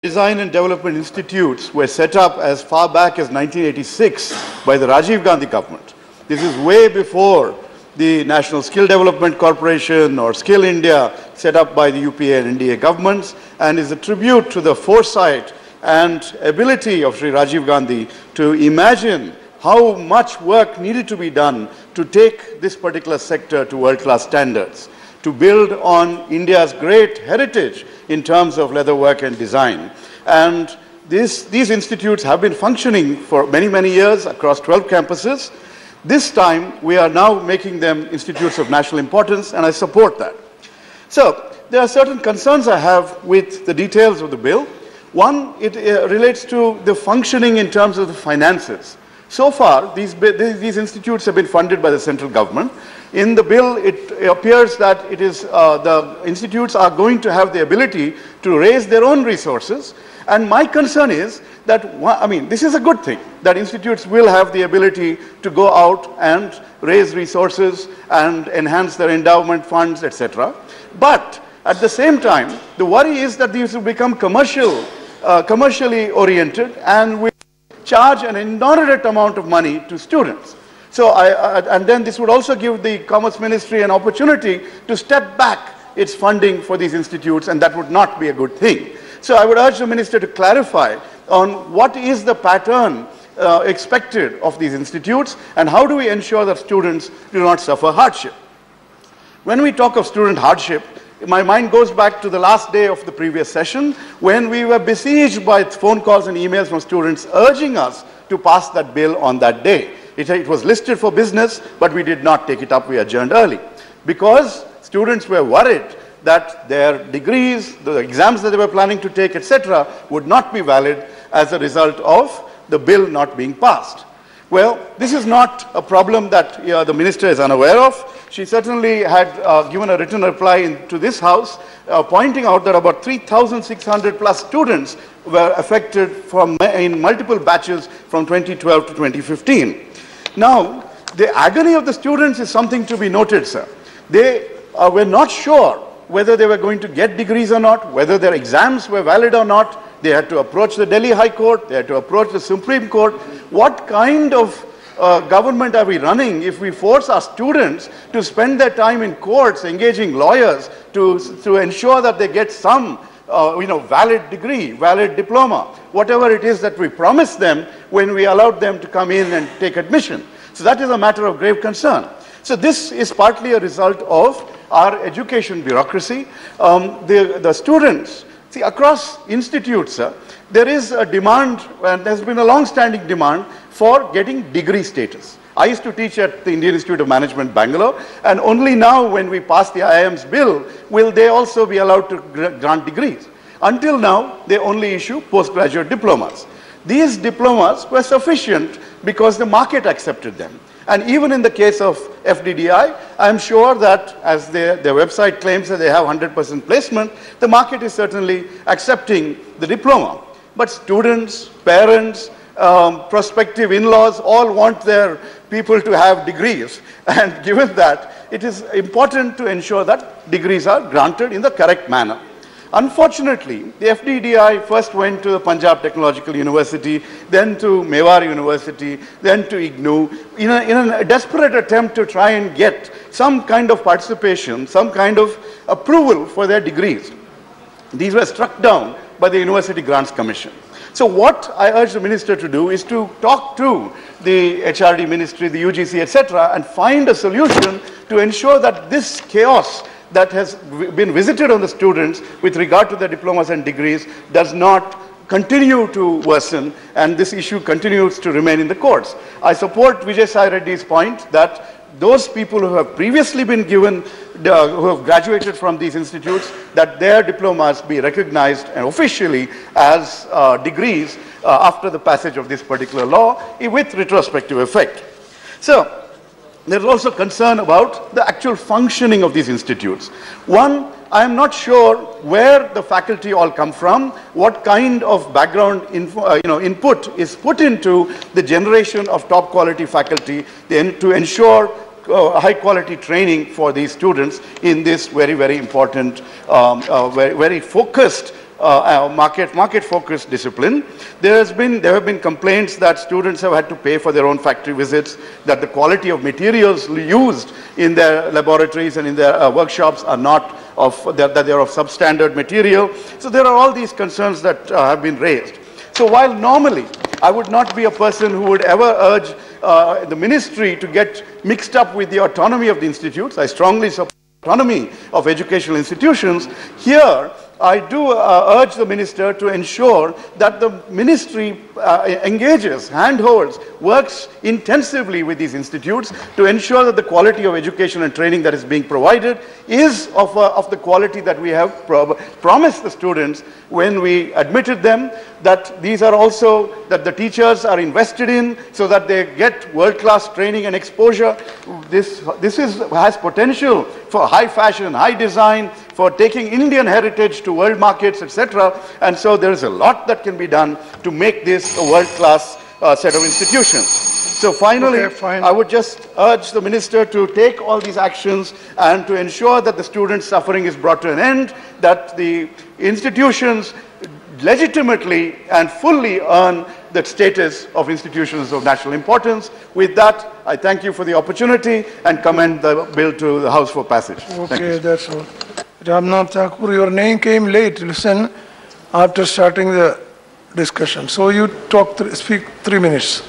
Design and Development Institutes were set up as far back as 1986 by the Rajeev Gandhi government. This is way before the National Skill Development Corporation or Skill India set up by the UPA and NDA governments, and is a tribute to the foresight and ability of Sri Rajiv Gandhi to imagine how much work needed to be done to take this particular sector to world-class standards, to build on India's great heritage in terms of leatherwork and design. And these institutes have been functioning for many, many years across 12 campuses. This time, we are now making them institutes of national importance, and I support that. So, there are certain concerns I have with the details of the bill. One, it relates to the functioning in terms of the finances. So far, these institutes have been funded by the central government. In the bill, it appears that it is, the institutes are going to have the ability to raise their own resources. And my concern is that, this is a good thing, that institutes will have the ability to go out and raise resources and enhance their endowment funds, etc. But at the same time, the worry is that these will become commercially oriented and will charge an inordinate amount of money to students. So, and then this would also give the Commerce Ministry an opportunity to step back its funding for these institutes, and that would not be a good thing. So I would urge the Minister to clarify on what is the pattern expected of these institutes, and how do we ensure that students do not suffer hardship. When we talk of student hardship, my mind goes back to the last day of the previous session when we were besieged by phone calls and emails from students urging us to pass that bill on that day. It was listed for business, but we did not take it up. We adjourned early because students were worried that their degrees, the exams that they were planning to take, etc., would not be valid as a result of the bill not being passed. Well, this is not a problem that the Minister is unaware of. She certainly had given a written reply to this House pointing out that about 3,600 plus students were affected in multiple batches from 2012 to 2015. Now, the agony of the students is something to be noted, sir. They were not sure whether they were going to get degrees or not, whether their exams were valid or not. They had to approach the Delhi High Court, they had to approach the Supreme Court. What kind of government are we running if we force our students to spend their time in courts engaging lawyers to ensure that they get some valid degree, valid diploma, whatever it is that we promised them when we allowed them to come in and take admission. So that is a matter of grave concern. So this is partly a result of our education bureaucracy. The students, see, across institutes, there is a demand, and there's been a long-standing demand for getting degree status. I used to teach at the Indian Institute of Management, Bangalore, and only now when we pass the IIM's bill, will they also be allowed to grant degrees. Until now, they only issue postgraduate diplomas. These diplomas were sufficient because the market accepted them. And even in the case of FDDI, I'm sure that as their website claims that they have 100% placement, the market is certainly accepting the diploma. But students, parents, prospective in-laws all want their people to have degrees. And given that, it is important to ensure that degrees are granted in the correct manner. Unfortunately, the FDDI first went to the Punjab Technological University, then to Mewar University, then to IGNOU, in a desperate attempt to try and get some kind of participation, some kind of approval for their degrees. These were struck down by the University Grants Commission. So what I urge the Minister to do is to talk to the HRD Ministry, the UGC, etc., and find a solution to ensure that this chaos that has been visited on the students with regard to their diplomas and degrees does not continue to worsen, and this issue continues to remain in the courts. I support Vijay Sai Reddy's point that those people who have previously been given, who have graduated from these institutes, that their diplomas be recognized and officially as degrees after the passage of this particular law with retrospective effect. So, there is also concern about the actual functioning of these institutes. One, I am not sure where the faculty all come from, what kind of background input is put into the generation of top quality faculty to ensure high quality training for these students in this very, very important, very focused market-focused discipline. There have been complaints that students have had to pay for their own factory visits, that the quality of materials used in their laboratories and in their workshops are not that they are of substandard material. So there are all these concerns that have been raised. So while normally I would not be a person who would ever urge the ministry to get mixed up with the autonomy of the institutes, I strongly support autonomy of educational institutions. Here, I do urge the minister to ensure that the ministry engages, handholds, works intensively with these institutes to ensure that the quality of education and training that is being provided is of the quality that we have promised the students when we admitted them, that these are also, that the teachers are invested in so that they get world-class training and exposure. This has potential for high fashion, high design, for taking Indian heritage to world markets, etc. And so there is a lot that can be done to make this a world-class set of institutions. So finally, I would just urge the minister to take all these actions and to ensure that the students' suffering is brought to an end, that the institutions legitimately and fully earn the status of institutions of national importance. With that, I thank you for the opportunity and commend the bill to the House for passage. Okay, that's all. Ramnath Thakur, your name came late. Listen, after starting the discussion. So you speak 3 minutes.